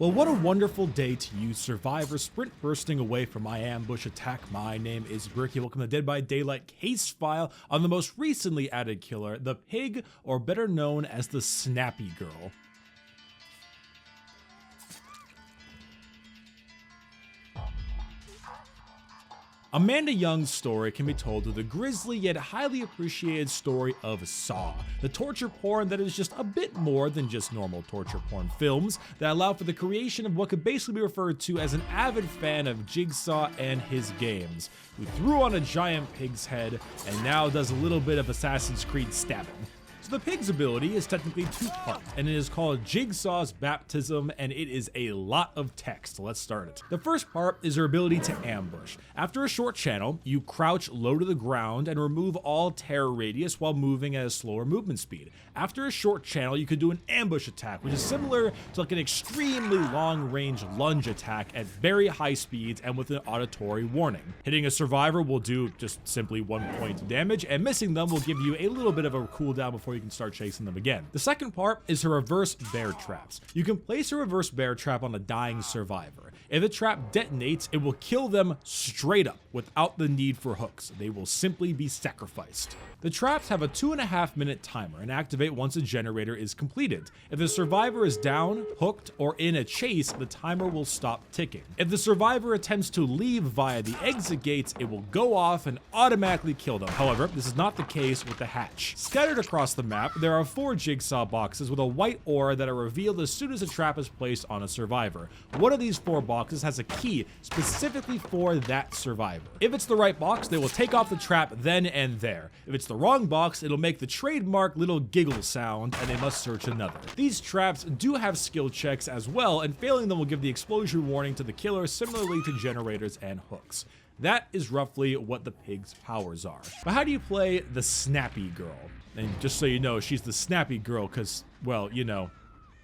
Well, what a wonderful day to use Survivor sprint bursting away from my ambush attack. My name is Bricky. Welcome to Dead by Daylight Casefile on the most recently added killer, the pig, or better known as the Snappy Girl. Amanda Young's story can be told through the grisly yet highly appreciated story of Saw, the torture porn that is just a bit more than just normal torture porn films that allow for the creation of what could basically be referred to as an avid fan of Jigsaw and his games, who threw on a giant pig's head and now does a little bit of Assassin's Creed stabbing. So the pig's ability is technically two-part, and it is called Jigsaw's Baptism, and it is a lot of text. Let's start it. The first part is her ability to ambush. After a short channel, you crouch low to the ground and remove all terror radius while moving at a slower movement speed. After a short channel, you can do an ambush attack, which is similar to like an extremely long-range lunge attack at very high speeds and with an auditory warning. Hitting a survivor will do just simply 1 point of damage, and missing them will give you a little bit of a cooldown before you can start chasing them again. The second part is her reverse bear traps. You can place a reverse bear trap on a dying survivor. If the trap detonates, it will kill them straight up without the need for hooks. They will simply be sacrificed. The traps have a 2.5-minute timer and activate once a generator is completed. If the survivor is down, hooked, or in a chase, the timer will stop ticking. If the survivor attempts to leave via the exit gates, it will go off and automatically kill them. However, this is not the case with the hatch. Scattered across the map, there are 4 jigsaw boxes with a white aura that are revealed as soon as a trap is placed on a survivor. One of these 4 boxes has a key specifically for that survivor. If it's the right box, they will take off the trap then and there. If it's the wrong box, it'll make the trademark little giggle sound and they must search another. These traps do have skill checks as well, and failing them will give the explosion warning to the killer, similarly to generators and hooks. That is roughly what the pig's powers are. But how do you play the Snappy Girl? And just so you know, she's the Snappy Girl because, well, you know,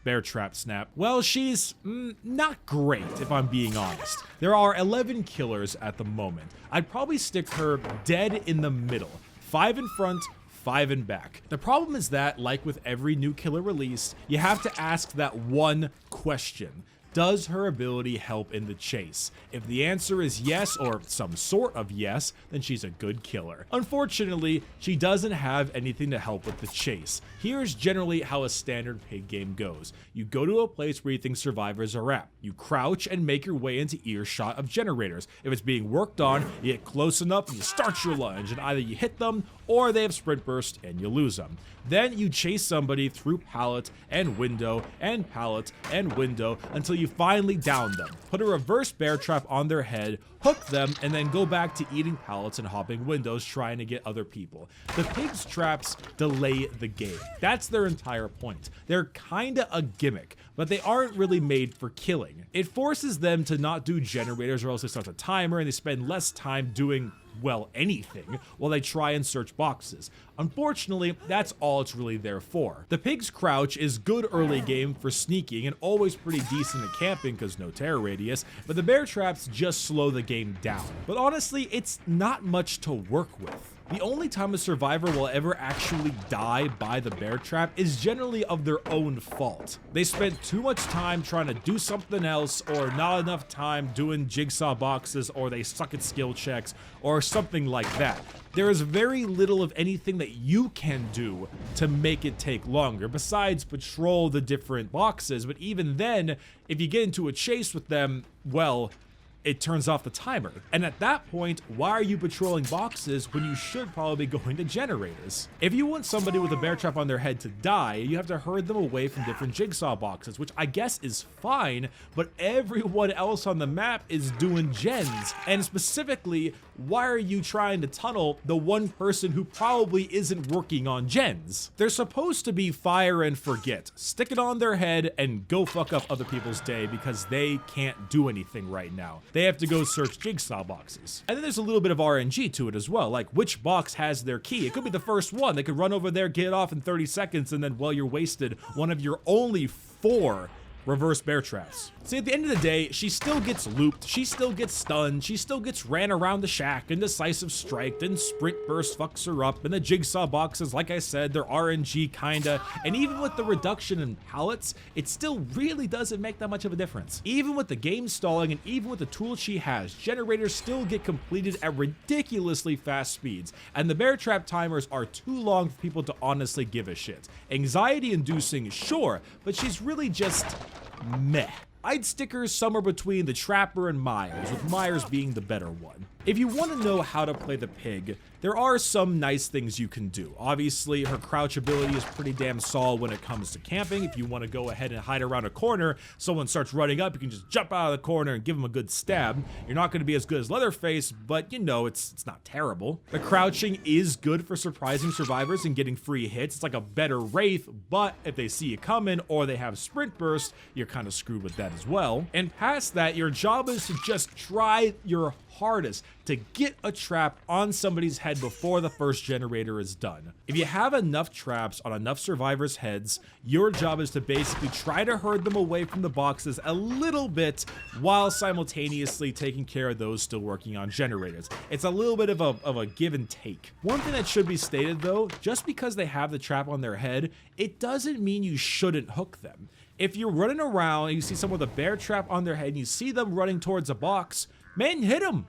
bear trap snap. Well, she's not great, if I'm being honest. There are 11 killers at the moment. I'd probably stick her dead in the middle. 5 in front, 5 in back. The problem is that, like with every new killer release, you have to ask that one question. Does her ability help in the chase? If the answer is yes, or some sort of yes, then she's a good killer. Unfortunately, she doesn't have anything to help with the chase. Here's generally how a standard pig game goes. You go to a place where you think survivors are at. You crouch and make your way into earshot of generators. If it's being worked on, you get close enough and you start your lunge, and either you hit them or they have sprint burst and you lose them. Then you chase somebody through pallet and window and pallet and window until you finally down them. Put a reverse bear trap on their head, hook them, and then go back to eating pallets and hopping windows trying to get other people. The pig's traps delay the game. That's their entire point. They're kinda a gimmick, but they aren't really made for killing. It forces them to not do generators or else they start a timer and they spend less time doing, well, anything while they try and search boxes. Unfortunately, that's all it's really there for. The pig's crouch is good early game for sneaking and always pretty decent at camping because no terror radius, but the bear traps just slow the game down. But honestly, it's not much to work with. The only time a survivor will ever actually die by the bear trap is generally of their own fault. They spent too much time trying to do something else, or not enough time doing jigsaw boxes, or they suck at skill checks, or something like that. There is very little of anything that you can do to make it take longer, besides patrol the different boxes, but even then, if you get into a chase with them, well, it turns off the timer. And at that point, why are you patrolling boxes when you should probably be going to generators? If you want somebody with a bear trap on their head to die, you have to herd them away from different jigsaw boxes, which I guess is fine, but everyone else on the map is doing gens. And specifically, why are you trying to tunnel the one person who probably isn't working on gens? They're supposed to be fire and forget. Stick it on their head and go fuck up other people's day because they can't do anything right now. They have to go search jigsaw boxes. And then there's a little bit of RNG to it as well, like which box has their key. It could be the first one. They could run over there, get it off in 30 seconds, and then, well, you're wasted one of your only 4 reverse bear traps. See, at the end of the day, she still gets looped, she still gets stunned, she still gets ran around the shack, and decisive strike, and sprint burst fucks her up, and the jigsaw boxes, like I said, they're RNG kinda, and even with the reduction in pallets, it still really doesn't make that much of a difference. Even with the game stalling and even with the tools she has, generators still get completed at ridiculously fast speeds, and the bear trap timers are too long for people to honestly give a shit. Anxiety inducing, sure, but she's really just meh. I'd stick her somewhere between the Trapper and Myers, with Myers being the better one. If you want to know how to play the pig, there are some nice things you can do. Obviously, her crouch ability is pretty damn solid when it comes to camping. If you want to go ahead and hide around a corner, someone starts running up, you can just jump out of the corner and give them a good stab. You're not going to be as good as Leatherface, but you know, it's not terrible. The crouching is good for surprising survivors and getting free hits. It's like a better Wraith, but if they see you coming or they have sprint burst, you're kind of screwed with that as well. And past that, your job is to just try your hardest to get a trap on somebody's head before the first generator is done. If you have enough traps on enough survivors' heads, your job is to basically try to herd them away from the boxes a little bit while simultaneously taking care of those still working on generators. It's a little bit of a give and take. One thing that should be stated though, just because they have the trap on their head, it doesn't mean you shouldn't hook them. If you're running around and you see someone with a bear trap on their head and you see them running towards a box, man, hit them.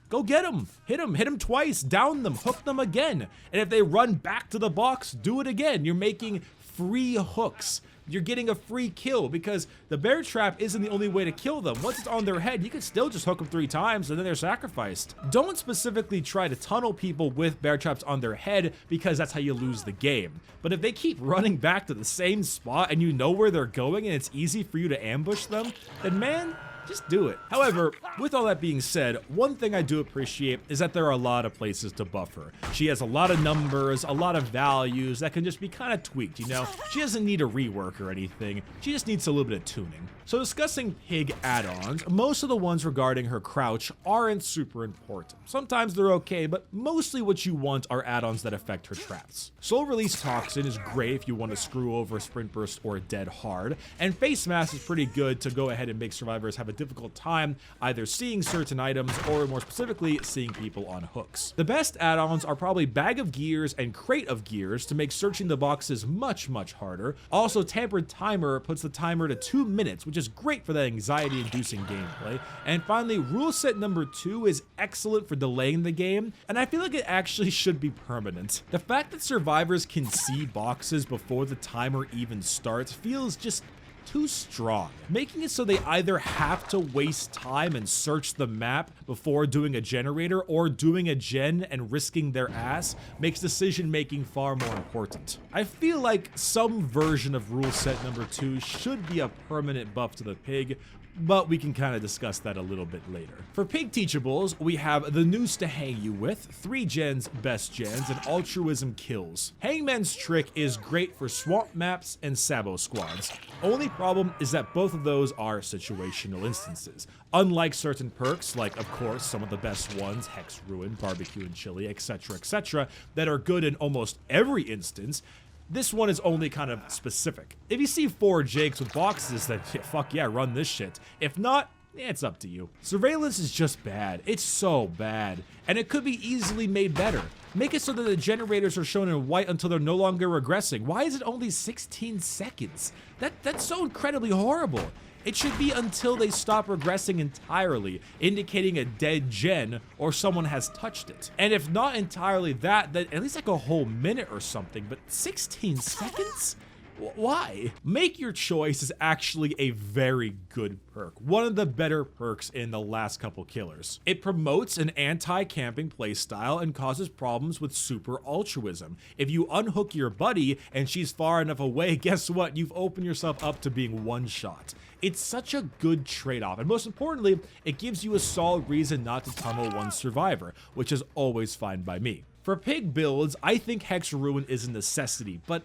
Go get them. Hit them twice, down them, hook them again. And if they run back to the box, do it again. You're making free hooks. You're getting a free kill because the bear trap isn't the only way to kill them. Once it's on their head, you can still just hook them 3 times and then they're sacrificed. Don't specifically try to tunnel people with bear traps on their head because that's how you lose the game. But if they keep running back to the same spot and you know where they're going and it's easy for you to ambush them, then man, just do it. However, with all that being said, one thing I do appreciate is that there are a lot of places to buff her. She has a lot of numbers, a lot of values that can just be kind of tweaked, you know? She doesn't need a rework or anything. She just needs a little bit of tuning. So discussing pig add-ons, most of the ones regarding her crouch aren't super important. Sometimes they're okay, but mostly what you want are add-ons that affect her traps. Slow release toxin is great if you want to screw over a sprint burst or a dead hard, and face mask is pretty good to go ahead and make survivors have a difficult time either seeing certain items or more specifically seeing people on hooks. The best add-ons are probably bag of gears and crate of gears to make searching the boxes much harder. Also, tampered timer puts the timer to 2 minutes, which is great for that anxiety-inducing gameplay. And finally, rule set number 2 is excellent for delaying the game, and I feel like it actually should be permanent. The fact that survivors can see boxes before the timer even starts feels just too strong, making it so they either have to waste time and search the map before doing a generator or doing a gen and risking their ass makes decision making far more important. I feel like some version of rule set number 2 should be a permanent buff to the pig, but we can kind of discuss that a little bit later. For pig teachables, we have the noose to hang you with, 3 gens, best gens, and altruism kills. Hangman's trick is great for swamp maps and sabo squads. Only problem is that both of those are situational instances. Unlike certain perks, like of course some of the best ones, Hex Ruin, Barbecue and Chili, etc., that are good in almost every instance, this one is only kind of specific. If you see 4 Jakes with boxes, then yeah, fuck yeah, run this shit. If not, it's up to you. Surveillance is just bad. It's so bad. And it could be easily made better. Make it so that the generators are shown in white until they're no longer regressing. Why is it only 16 seconds? That's so incredibly horrible. It should be until they stop regressing entirely, indicating a dead gen or someone has touched it. And if not entirely that, then at least like a whole minute or something, but 16 seconds? Why? Make Your Choice is actually a very good perk, one of the better perks in the last couple killers. It promotes an anti-camping playstyle and causes problems with super altruism. If you unhook your buddy and she's far enough away, guess what? You've opened yourself up to being one-shot. It's such a good trade-off, and most importantly, it gives you a solid reason not to tunnel one survivor, which is always fine by me. For pig builds, I think Hex Ruin is a necessity, but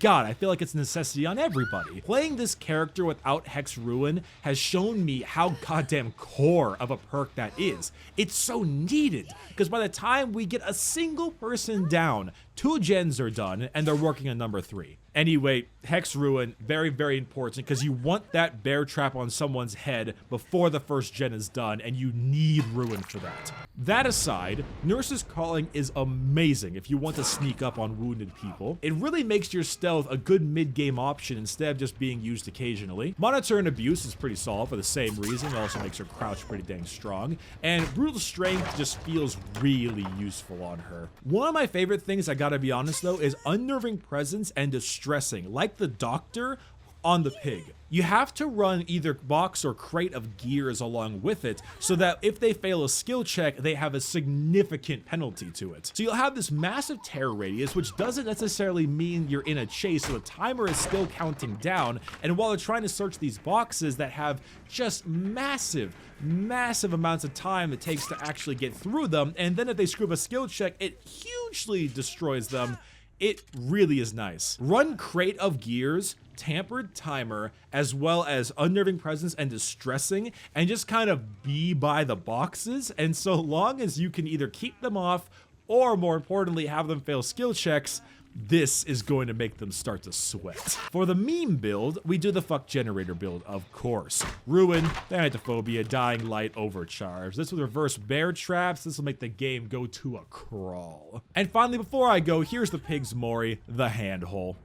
God, I feel like it's a necessity on everybody. Playing this character without Hex Ruin has shown me how goddamn core of a perk that is. It's so needed, because by the time we get a single person down, 2 gens are done, and they're working on number 3. Anyway, Hex Ruin, very, very important, because you want that bear trap on someone's head before the first gen is done, and you need Ruin for that. That aside, Nurse's Calling is amazing if you want to sneak up on wounded people. It really makes your stealth a good mid-game option instead of just being used occasionally. Monitor and Abuse is pretty solid for the same reason. It also makes her crouch pretty dang strong. And Brutal Strength just feels really useful on her. One of my favorite things, I gotta be honest though, is Unnerving Presence and Distressing, like the Doctor on the pig. You have to run either box or crate of gears along with it so that if they fail a skill check, they have a significant penalty to it. So you'll have this massive terror radius, which doesn't necessarily mean you're in a chase, so the timer is still counting down. And while they're trying to search these boxes that have just massive amounts of time it takes to actually get through them, and then if they screw up a skill check, it hugely destroys them. It really is nice. Run Crate of Gears, Tampered Timer, as well as Unnerving Presence and Distressing, and just kind of be by the boxes. And so long as you can either keep them off or, more importantly, have them fail skill checks, this is going to make them start to sweat. For the meme build, we do the fuck generator build, of course. Ruin, Thanatophobia, Dying Light, Overcharge. This will reverse bear traps. This will make the game go to a crawl. And finally, before I go, here's the pig's Mori, the handhole.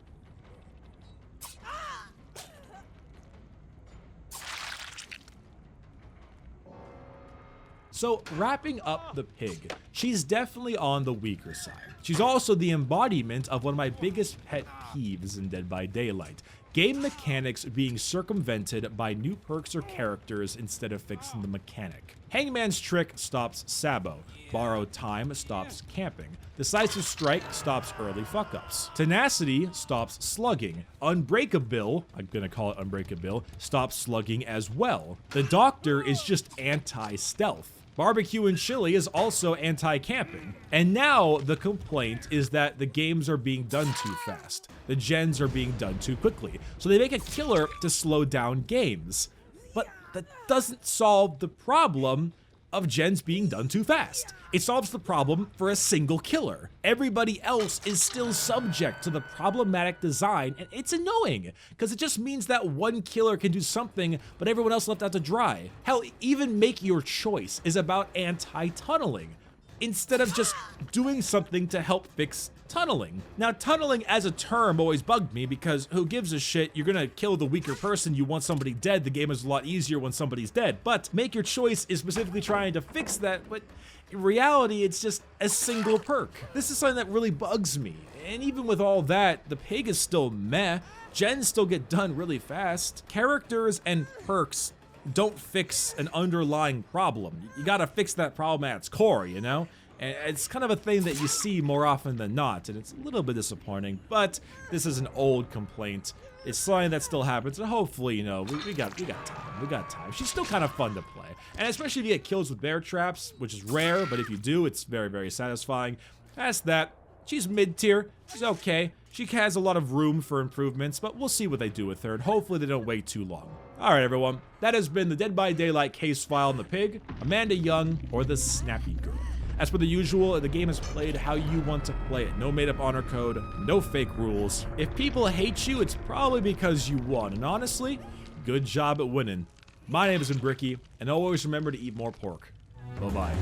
So, wrapping up the pig, she's definitely on the weaker side. She's also the embodiment of one of my biggest pet peeves in Dead by Daylight. Game mechanics being circumvented by new perks or characters instead of fixing the mechanic. Hangman's Trick stops Sabo. Borrowed Time stops camping. Decisive Strike stops early fuck-ups. Tenacity stops slugging. Unbreakable, I'm gonna call it Unbreakable, stops slugging as well. The Doctor is just anti-stealth. Barbecue and Chili is also anti-camping. And now the complaint is that the games are being done too fast. The gens are being done too quickly. So they make a killer to slow down games. But that doesn't solve the problem of gens being done too fast. It solves the problem for a single killer. Everybody else is still subject to the problematic design, and it's annoying, because it just means that one killer can do something, but everyone else left out to dry. Hell, even Make Your Choice is about anti-tunneling, instead of just doing something to help fix tunneling. Now, tunneling as a term always bugged me because who gives a shit? You're gonna kill the weaker person, you want somebody dead, the game is a lot easier when somebody's dead. But Make Your Choice is specifically trying to fix that, but in reality, it's just a single perk. This is something that really bugs me. And even with all that, the pig is still meh. Gens still get done really fast. Characters and perks don't fix an underlying problem. You gotta fix that problem at its core, you know? And it's kind of a thing that you see more often than not, and it's a little bit disappointing, but this is an old complaint. It's something that still happens, and hopefully, you know, we got time. We got time. She's still kind of fun to play. And especially if you get kills with bear traps, which is rare, but if you do, it's very, very satisfying. Past that, she's mid-tier. She's okay. She has a lot of room for improvements, but we'll see what they do with her, and hopefully they don't wait too long. Alright everyone, that has been the Dead by Daylight case file on the pig, Amanda Young, or the Snappy Girl. As per the usual, the game is played how you want to play it. No made-up honor code, no fake rules. If people hate you, it's probably because you won, and honestly, good job at winning. My name is Bricky, and always remember to eat more pork. Bye-bye.